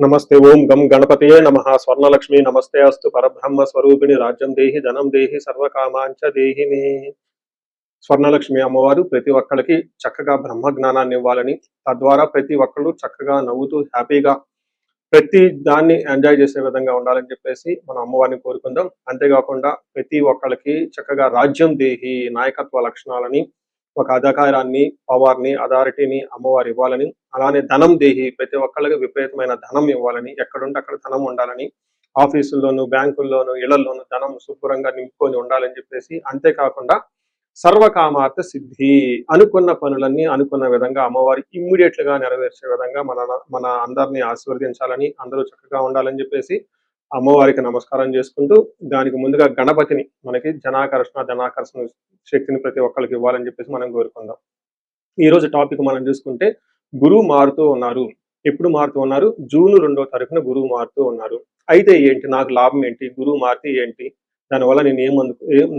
नमस्ते ओं गम गणपतये नमः स्वर्णलक्ष्मी नमस्ते अस्तु परब्रह्म स्वरूपिणी राज्యం దేహి ధనం దేహి సర్వకామాంచ దేహి మే స్వర్ణలక్ష్మి అమ్మవారు ప్రతి ఒక్కరికి చక్కగా బ్రహ్మ జ్ఞానాన్ని ఇవ్వాలని తద్వారా ప్రతి ఒక్కళ్ళు చక్కగా నవ్వుతూ హ్యాపీగా ప్రతి దాన్ని ఎంజాయ్ చేసే విధంగా ఉండాలని చెప్పేసి మనం అమ్మవారిని కోరుకుందాం. అంతేకాకుండా ప్రతి ఒక్కళ్ళకి చక్కగా రాజ్యం దేహి నాయకత్వ లక్షణాలని ఒక అధికారాన్ని పవర్ని అథారిటీని అమ్మవారు ఇవ్వాలని, అలానే ధనం దేహి ప్రతి ఒక్కళ్ళకి విపరీతమైన ధనం ఇవ్వాలని, ఎక్కడుంటే అక్కడ ధనం ఉండాలని, ఆఫీసుల్లోనూ బ్యాంకుల్లోనూ ఇళ్లలోనూ ధనం శుభ్రంగా నింపుకొని ఉండాలని చెప్పేసి, అంతేకాకుండా సర్వకామార్థ సిద్ధి అనుకున్న పనులన్నీ అనుకున్న విధంగా అమ్మవారి ఇమ్మీడియట్ గా నెరవేర్చే విధంగా మన అందరినీ ఆశీర్వదించాలని, అందరూ చక్కగా ఉండాలని చెప్పేసి అమ్మవారికి నమస్కారం చేసుకుంటూ, దానికి ముందుగా గణపతిని మనకి ధనాకర్షణ శక్తిని ప్రతి ఒక్కరికి ఇవ్వాలని చెప్పేసి మనం కోరుకుందాం. ఈ రోజు టాపిక్ మనం చూసుకుంటే గురువు మారుతూ ఉన్నారు. ఎప్పుడు మారుతూ ఉన్నారు? జూన్ 2వ తారీఖున గురువు మారుతూ ఉన్నారు. అయితే ఏంటి, నాకు లాభం ఏంటి, గురువు మారితే ఏంటి, దానివల్ల నేను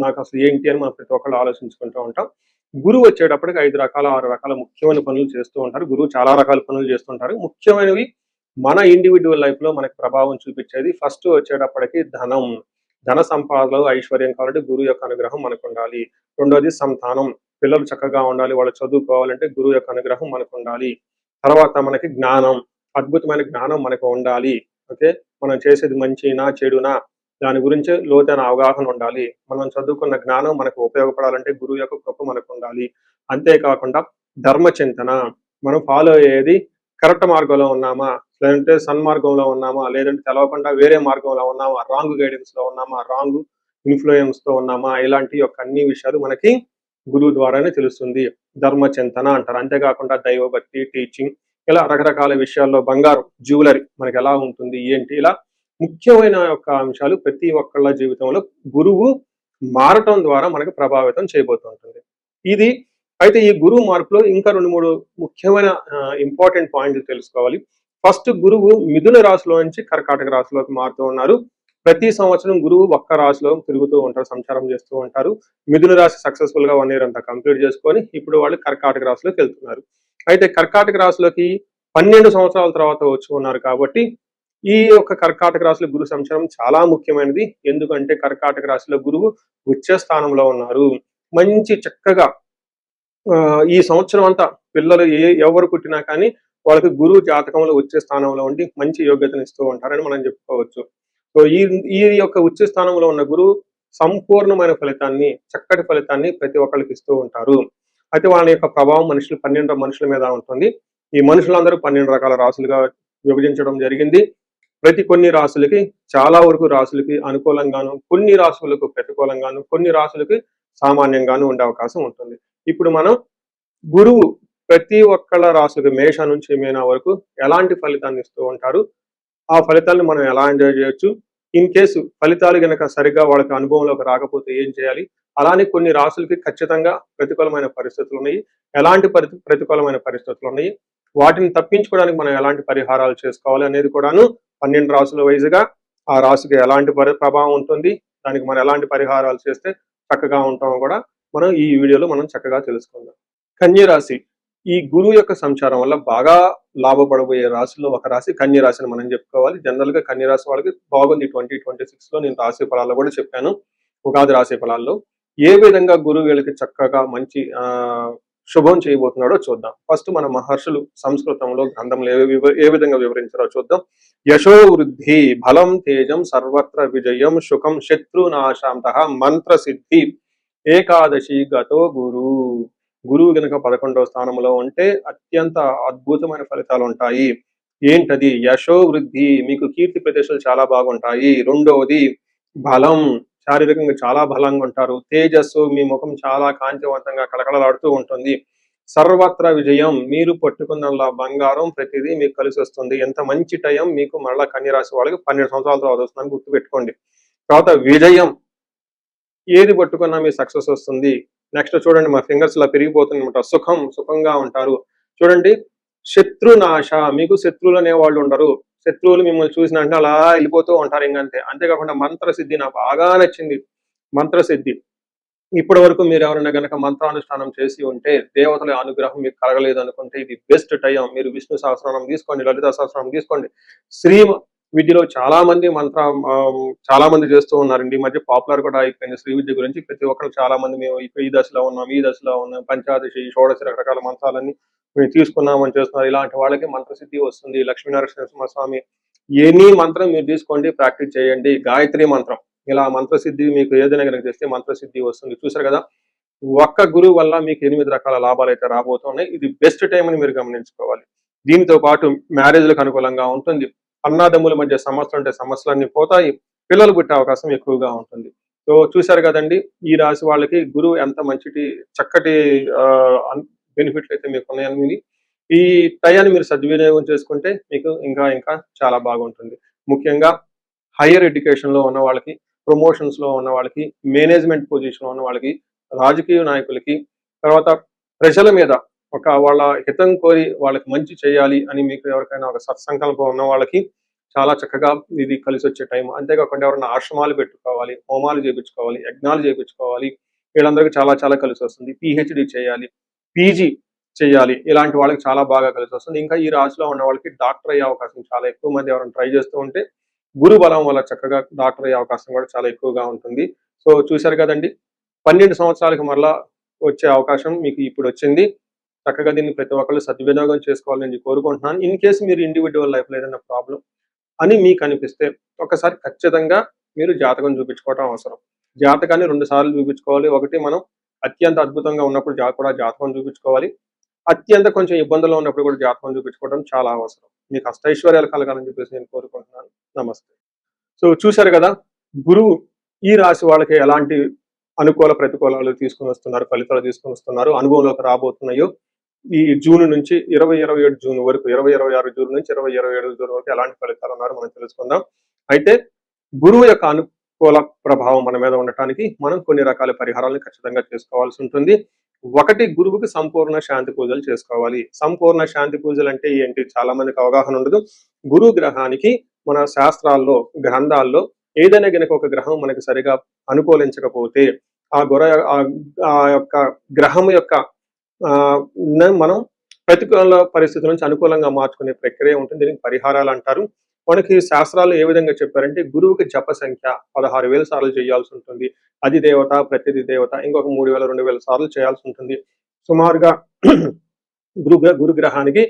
నాకు అసలు ఏంటి అని మనం ప్రతి ఒక్కళ్ళు ఆలోచించుకుంటూ ఉంటాం. గురువు వచ్చేటప్పటికి 5 రకాల 6 రకాల ముఖ్యమైన పనులు చేస్తూ ఉంటారు. గురువు చాలా రకాల పనులు చేస్తుంటారు. ముఖ్యమైనవి మన ఇండివిడ్యువల్ లైఫ్ లో మనకి ప్రభావం చూపించేది ఫస్ట్ వచ్చేటప్పటికి ధన సంపాదనలో ఐశ్వర్యం కావాలంటే గురువు యొక్క అనుగ్రహం మనకు ఉండాలి. రెండోది సంతానం, పిల్లలు చక్కగా ఉండాలి, వాళ్ళు చదువుకోవాలంటే గురువు యొక్క అనుగ్రహం మనకు ఉండాలి. తర్వాత మనకి జ్ఞానం, అద్భుతమైన జ్ఞానం మనకు ఉండాలి. ఓకే, మనం చేసేది మంచినా చెడునా దాని గురించి లోతైన అవగాహన ఉండాలి. మనం చదువుకున్న జ్ఞానం మనకు ఉపయోగపడాలంటే గురువు యొక్క కృప మనకు ఉండాలి. అంతేకాకుండా ధర్మచింతన, మనం ఫాలో అయ్యేది కరెక్ట్ మార్గంలో ఉన్నామా, లేదంటే సన్మార్గంలో ఉన్నామా, లేదంటే తెలవకుండా వేరే మార్గంలో ఉన్నామా, రాంగ్ గైడెన్స్ లో ఉన్నామా, రాంగ్ ఇన్ఫ్లుయెన్స్ తో ఉన్నామా, ఇలాంటి యొక్క అన్ని విషయాలు మనకి గురువు ద్వారానే తెలుస్తుంది. ధర్మచింతన అంటారు. అంతేకాకుండా దైవభక్తి, టీచింగ్, ఇలా రకరకాల విషయాల్లో బంగారం, జ్యువెలరీ మనకి ఎలా ఉంటుంది ఏంటి, ఇలా ముఖ్యమైన యొక్క అంశాలు ప్రతి ఒక్కళ్ళ జీవితంలో గురువు మారటం ద్వారా మనకు ప్రభావితం చేయబోతుంటుంది. ఇది అయితే ఈ గురువు మార్పులో ఇంకా 2-3 ముఖ్యమైన ఇంపార్టెంట్ పాయింట్లు తెలుసుకోవాలి. ఫస్ట్, గురువు మిథున రాశిలో నుంచి కర్కాటక రాశిలోకి మారుతూ ఉన్నారు. ప్రతి సంవత్సరం గురువు ఒక్క రాశిలో తిరుగుతూ ఉంటారు, సంచారం చేస్తూ ఉంటారు. మిథున రాశి సక్సెస్ఫుల్ గా 1 year అంతా కంప్లీట్ చేసుకొని ఇప్పుడు వాళ్ళు కర్కాటక రాశిలోకి వెళ్తున్నారు. అయితే కర్కాటక రాశిలోకి 12 సంవత్సరాల తర్వాత వచ్చి ఉన్నారు కాబట్టి ఈ యొక్క కర్కాటక రాశిలో గురు సంచారం చాలా ముఖ్యమైనది. ఎందుకంటే కర్కాటక రాశిలో గురువు ఉచ్చ స్థానంలో ఉన్నారు. మంచి చక్కగా ఈ సంవత్సరం అంతా పిల్లలు ఎవరు పుట్టినా కానీ వాళ్ళకి గురువు జాతకంలో వచ్చే స్థానంలో ఉండి మంచి యోగ్యతను ఇస్తూ ఉంటారని మనం చెప్పుకోవచ్చు. సో ఈ యొక్క ఉచ్చ స్థానంలో ఉన్న గురువు సంపూర్ణమైన ఫలితాన్ని, చక్కటి ఫలితాన్ని ప్రతి ఒక్కరికి ఇస్తూ ఉంటారు. అయితే వాళ్ళ యొక్క ప్రభావం 12 మనుషుల మీద ఉంటుంది. ఈ మనుషులందరూ 12 రకాల రాశులుగా విభజించడం జరిగింది. కొన్ని రాశులకి, చాలా వరకు రాశులకి అనుకూలంగాను, కొన్ని రాశులకు ప్రతికూలంగాను, కొన్ని రాశులకి సామాన్యంగాను ఉండే అవకాశం ఉంటుంది. ఇప్పుడు మనం గురువు ప్రతి ఒక్కళ్ళ రాశులకి మేష నుంచి మీన వరకు ఎలాంటి ఫలితాన్ని ఇస్తూ ఉంటారు, ఆ ఫలితాలను మనం ఎలా ఎంజాయ్ చేయొచ్చు, ఇన్ కేసు ఫలితాలు గనక సరిగ్గా వాళ్ళకి అనుభవంలోకి రాకపోతే ఏం చేయాలి, అలానే కొన్ని రాశులకి ఖచ్చితంగా ప్రతికూలమైన పరిస్థితులు ఉన్నాయి, ఎలాంటి ప్రతికూలమైన పరిస్థితులు ఉన్నాయి, వాటిని తప్పించుకోవడానికి మనం ఎలాంటి పరిహారాలు చేసుకోవాలి అనేది కూడాను 12 రాశుల వైజ్గా ఆ రాశికి ఎలాంటి ప్రభావం ఉంటుంది, దానికి మనం ఎలాంటి పరిహారాలు చేస్తే చక్కగా ఉంటామో కూడా మనం ఈ వీడియోలో మనం చక్కగా తెలుసుకుందాం. కన్యరాశి, ఈ గురువు యొక్క సంచారం వల్ల బాగా లాభపడబోయే రాశిలో ఒక రాశి కన్యరాశిని మనం చెప్పుకోవాలి. జనరల్ గా కన్యరాశి వాళ్ళకి బాగుంది. 2026 లో నేను రాశి ఫలాల్లో కూడా చెప్పాను, ఉగాది రాశి ఫలాల్లో ఏ విధంగా గురువు వీళ్ళకి చక్కగా మంచి శుభం చేయబోతున్నాడో చూద్దాం. ఫస్ట్ మన మహర్షులు సంస్కృతంలో గ్రంథంలో ఏ విధంగా వివరించారో చూద్దాం. యశో వృద్ధి, బలం, తేజం, సర్వత్ర విజయం, సుఖం, శత్రునాశాంత, మంత్ర సిద్ధి, ఏకాదశి గతో గురువు గనక 11వ స్థానంలో ఉంటే అత్యంత అద్భుతమైన ఫలితాలు ఉంటాయి. ఏంటది? యశో వృద్ధి, మీకు కీర్తి ప్రదేశాలు చాలా బాగుంటాయి. రెండవది బలం, శారీరకంగా చాలా బలంగా ఉంటారు. తేజస్సు, మీ ముఖం చాలా కాంతివంతంగా కళకళలాడుతూ ఉంటుంది. సర్వత్ర విజయం, మీరు పట్టుకున్న బంగారం ప్రతిదీ మీకు కలిసి వస్తుంది. ఎంత మంచి టైం మీకు మరలా కన్యరాశి వాళ్ళకి 12 సంవత్సరాల తర్వాత వస్తుందని గుర్తుపెట్టుకోండి. తర్వాత విజయం, ఏది పట్టుకున్నా మీ సక్సెస్ వస్తుంది. నెక్స్ట్ చూడండి, మా ఫింగర్స్ ఇలా పెరిగిపోతుందన్నమాట. సుఖంగా ఉంటారు. చూడండి, శత్రునాశ, మీకు శత్రువులు అనే వాళ్ళు ఉండరు. శత్రువులు మిమ్మల్ని చూసిన అంటే అలా వెళ్ళిపోతూ ఉంటారు ఇంకంతే. అంతేకాకుండా మంత్రసిద్ధి, నాకు బాగా నచ్చింది మంత్రసిద్ధి. ఇప్పటి వరకు మీరు ఎవరైనా గనక మంత్రానుష్ఠానం చేసి ఉంటే, దేవతల అనుగ్రహం మీకు కలగలేదు అనుకుంటే ఇది బెస్ట్ టైం. మీరు విష్ణు సహస్రనామం తీసుకోండి, లలితా సహస్రనామం తీసుకోండి. శ్రీ విద్యలో చాలా మంది చాలా మంది చేస్తూ ఉన్నారండి. ఈ మధ్య పాపులర్ కూడా అయిపోయింది శ్రీ విద్య గురించి. ప్రతి ఒక్కరు చాలా మంది మేము ఈ దశలో ఉన్నాం, ఈ దశలో ఉన్నాం, పంచాదశి, షోడశి రకరకాల మంత్రాలన్నీ మేము తీసుకున్నామని చేస్తున్నారు. ఇలాంటి వాళ్ళకి మంత్రసిద్ధి వస్తుంది. లక్ష్మీనరసింహస్వామి ఎనీ మంత్రం మీరు తీసుకోండి, ప్రాక్టీస్ చేయండి. గాయత్రి మంత్రం ఇలా మంత్రసిద్ధి మీకు ఏదైనా కనుక చేస్తే మంత్రసిద్ధి వస్తుంది. చూసారు కదా, ఒక్క గురువు వల్ల మీకు 8 రకాల లాభాలు అయితే రాబోతున్నాయి. ఇది బెస్ట్ టైం అని మీరు గమనించుకోవాలి. దీనితో పాటు మ్యారేజ్లకు అనుకూలంగా ఉంటుంది. అన్నాదమ్ముల మధ్య సమస్యలు ఉంటే సమస్యలన్నీ పోతాయి. పిల్లలు పుట్టే అవకాశం ఎక్కువగా ఉంటుంది. సో చూశారు కదండి, ఈ రాశి వాళ్ళకి గురువు ఎంత చక్కటి బెనిఫిట్లు అయితే మీకు ఉన్నాయని, ఈ టయాన్ని మీరు సద్వినియోగం చేసుకుంటే మీకు ఇంకా ఇంకా చాలా బాగుంటుంది. ముఖ్యంగా హైయర్ ఎడ్యుకేషన్ లో ఉన్న వాళ్ళకి, ప్రమోషన్స్ లో ఉన్న వాళ్ళకి, మేనేజ్మెంట్ పొజిషన్ లో ఉన్న వాళ్ళకి, రాజకీయ నాయకులకి, తర్వాత ప్రజల మీద వాళ్ళ హితం కోరి వాళ్ళకి మంచి చేయాలి అని మీకు ఎవరికైనా ఒక సత్సంకల్పం ఉన్న వాళ్ళకి చాలా చక్కగా ఇది కలిసి వచ్చే టైం. అంతేకాకుండా ఎవరైనా ఆశ్రమాలు పెట్టుకోవాలి, హోమాలు చేయించుకోవాలి, యజ్ఞాలు చేయించుకోవాలి, వీళ్ళందరికీ చాలా చాలా కలిసి వస్తుంది. పిహెచ్డి చేయాలి, పీజీ చేయాలి, ఇలాంటి వాళ్ళకి చాలా బాగా కలిసి వస్తుంది. ఇంకా ఈ రాశిలో ఉన్న వాళ్ళకి డాక్టర్ అయ్యే అవకాశం చాలా ఎక్కువ మంది ఎవరైనా ట్రై చేస్తూ ఉంటే గురు బలం వల్ల చక్కగా డాక్టర్ అయ్యే అవకాశం కూడా చాలా ఎక్కువగా ఉంటుంది. సో చూశారు కదండి, 12 సంవత్సరాలకు మరలా వచ్చే అవకాశం మీకు ఇప్పుడు వచ్చింది. చక్కగా దీన్ని ప్రతి ఒక్కళ్ళు సద్వినియోగం చేసుకోవాలని కోరుకుంటున్నాను. ఇన్ కేసు మీరు ఇండివిడ్యువల్ లైఫ్లో ఏదైనా ప్రాబ్లం అని మీకు అనిపిస్తే ఒకసారి ఖచ్చితంగా మీరు జాతకం చూపించుకోవటం అవసరం. జాతకాన్ని 2 సార్లు చూపించుకోవాలి. ఒకటి మనం అత్యంత అద్భుతంగా ఉన్నప్పుడు కూడా జాతకం చూపించుకోవాలి. అత్యంత కొంచెం ఇబ్బందుల్లో ఉన్నప్పుడు కూడా జాతకం చూపించుకోవడం చాలా అవసరం. మీకు అష్టైశ్వర్యాలు కలగాలని చెప్పేసి నేను కోరుకుంటున్నాను. నమస్తే. సో చూశారు కదా, గురువు ఈ రాశి వాళ్ళకి ఎలాంటి అనుకూల ప్రతికూలాలు తీసుకుని వస్తున్నారు, ఫలితాలు తీసుకుని వస్తున్నారు, అనుభవంలోకి రాబోతున్నాయో ఈ జూన్ నుంచి 2027 జూన్ వరకు, 2026 జూన్ నుంచి 2027 జూన్ వరకు ఎలాంటి ఫలితాలు ఉన్నారో మనం తెలుసుకుందాం. అయితే గురువు యొక్క అనుకూల ప్రభావం మన మీద ఉండటానికి మనం కొన్ని రకాల పరిహారాలను ఖచ్చితంగా చేసుకోవాల్సి ఉంటుంది. ఒకటి, గురువుకి సంపూర్ణ శాంతి పూజలు చేసుకోవాలి. సంపూర్ణ శాంతి పూజలు అంటే ఏంటి, చాలా మందికి అవగాహన ఉండదు. గురు గ్రహానికి మన శాస్త్రాల్లో, గ్రంథాల్లో ఏదైనా గనక ఒక గ్రహం మనకి సరిగా అనుకూలించకపోతే ఆ యొక్క గ్రహం యొక్క మనం ప్రతికూల పరిస్థితుల నుంచి అనుకూలంగా మార్చుకునే ప్రక్రియ ఉంటుంది. దీనికి పరిహారాలు అంటారు. మనకి శాస్త్రాలు ఏ విధంగా చెప్పారంటే, గురువుకి జప సంఖ్య 16,000 సార్లు చేయాల్సి ఉంటుంది. అది దేవత, ప్రతిది దేవత, ఇంకొక 3,000, 2,000 సార్లు చేయాల్సి ఉంటుంది. సుమారుగా గురుగ్రహానికి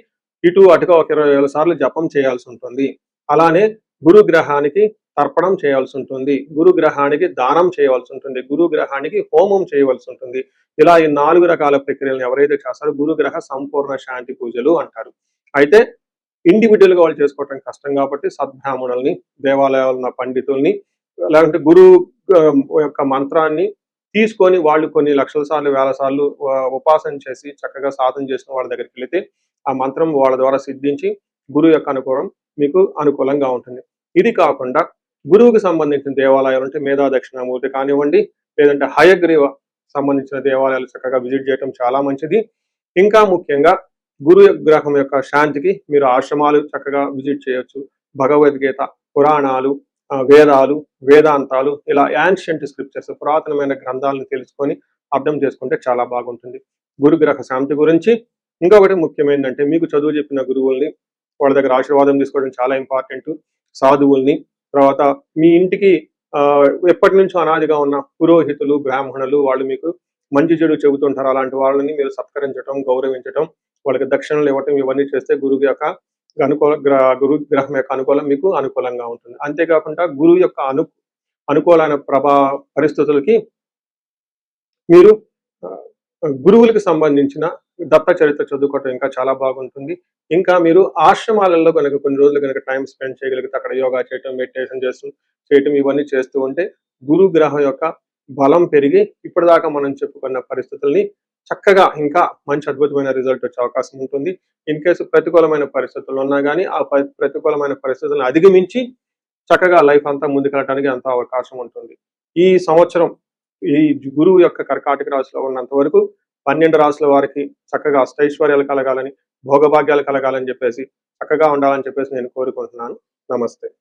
ఇటు అటుగా ఒక 20,000 సార్లు జపం చేయాల్సి ఉంటుంది. అలానే గురుగ్రహానికి తర్పణం చేయాల్సి ఉంటుంది, గురుగ్రహానికి దానం చేయవలసి ఉంటుంది, గురుగ్రహానికి హోమం చేయవలసి ఉంటుంది. ఇలా ఈ 4 రకాల ప్రక్రియలను ఎవరైతే చేస్తారో గురుగ్రహ సంపూర్ణ శాంతి పూజలు అంటారు. అయితే ఇండివిజువల్ గా వాళ్ళు చేసుకోవటం కష్టం కాబట్టి సద్బ్రాహ్మణుల్ని, దేవాలయాల్లో ఉన్న పండితుల్ని, లేదంటే గురువు యొక్క మంత్రాన్ని తీసుకొని వాళ్ళు కొన్ని లక్షల సార్లు, వేల సార్లు ఉపాసన చేసి చక్కగా సాధన చేసిన వాళ్ళ దగ్గరికి వెళితే ఆ మంత్రం వాళ్ళ ద్వారా సిద్ధించి గురువు యొక్క అనుకూలం మీకు అనుకూలంగా ఉంటుంది. ఇది కాకుండా గురువుకి సంబంధించిన దేవాలయాలు అంటే మేధా దక్షిణామూర్తి కానివ్వండి, లేదంటే హయగ్రీవ సంబంధించిన దేవాలయాలు చక్కగా విజిట్ చేయడం చాలా మంచిది. ఇంకా ముఖ్యంగా గురు గ్రహం యొక్క శాంతికి మీరు ఆశ్రమాలు చక్కగా విజిట్ చేయొచ్చు. భగవద్గీత, పురాణాలు, వేదాలు, వేదాంతాలు, ఇలా యాన్షియంట్ స్క్రిప్చర్స్, పురాతనమైన గ్రంథాలను తెలుసుకొని అర్థం చేసుకుంటే చాలా బాగుంటుంది. గురుగ్రహ శాంతి గురించి ఇంకొకటి ముఖ్యమైనదంటే, మీకు చదువు చెప్పిన గురువుల్ని వాళ్ళ దగ్గర ఆశీర్వాదం తీసుకోవడం చాలా ఇంపార్టెంట్. సాధువుల్ని, తర్వాత మీ ఇంటికి ఎప్పటి నుంచో అనాదిగా ఉన్న పురోహితులు, బ్రాహ్మణులు, వాళ్ళు మీకు మంచి చెడు చెబుతుంటారు. అలాంటి వాళ్ళని మీరు సత్కరించడం, గౌరవించడం, వాళ్ళకి దక్షిణలు ఇవ్వటం, ఇవన్నీ చేస్తే గురువు యొక్క గురు గ్రహం యొక్క అనుకూలం మీకు అనుకూలంగా ఉంటుంది. అంతేకాకుండా గురువు యొక్క అనుకూలమైన పరిస్థితులకి మీరు గురువులకు సంబంధించిన దత్త చరిత్ర చదువుకోవటం ఇంకా చాలా బాగుంటుంది. ఇంకా మీరు ఆశ్రమాలలో కనుక కొన్ని రోజులు కనుక టైం స్పెండ్ చేయగలిగితే అక్కడ యోగా చేయటం, మెడిటేషన్ చేయటం, ఇవన్నీ చేస్తూ ఉంటే గురు గ్రహం యొక్క బలం పెరిగి ఇప్పటిదాకా మనం చెప్పుకున్న పరిస్థితుల్ని చక్కగా ఇంకా మంచి అద్భుతమైన రిజల్ట్ వచ్చే అవకాశం ఉంటుంది. ఇన్ కేసు ప్రతికూలమైన పరిస్థితులు ఉన్నా కానీ ఆ ప్రతికూలమైన పరిస్థితులను అధిగమించి చక్కగా లైఫ్ అంతా ముందుకెళ్ళడానికి అంత అవకాశం ఉంటుంది. ఈ సంవత్సరం ఈ గురువు యొక్క కర్కాటక రాశిలో ఉన్నంత వరకు 12 రాశుల వారికి చక్కగా అష్టైశ్వర్యాలు కలగాలని, భోగభాగ్యాలు కలగాలని చెప్పేసి, చక్కగా ఉండాలని చెప్పేసి నేను కోరుకుంటున్నాను. నమస్తే.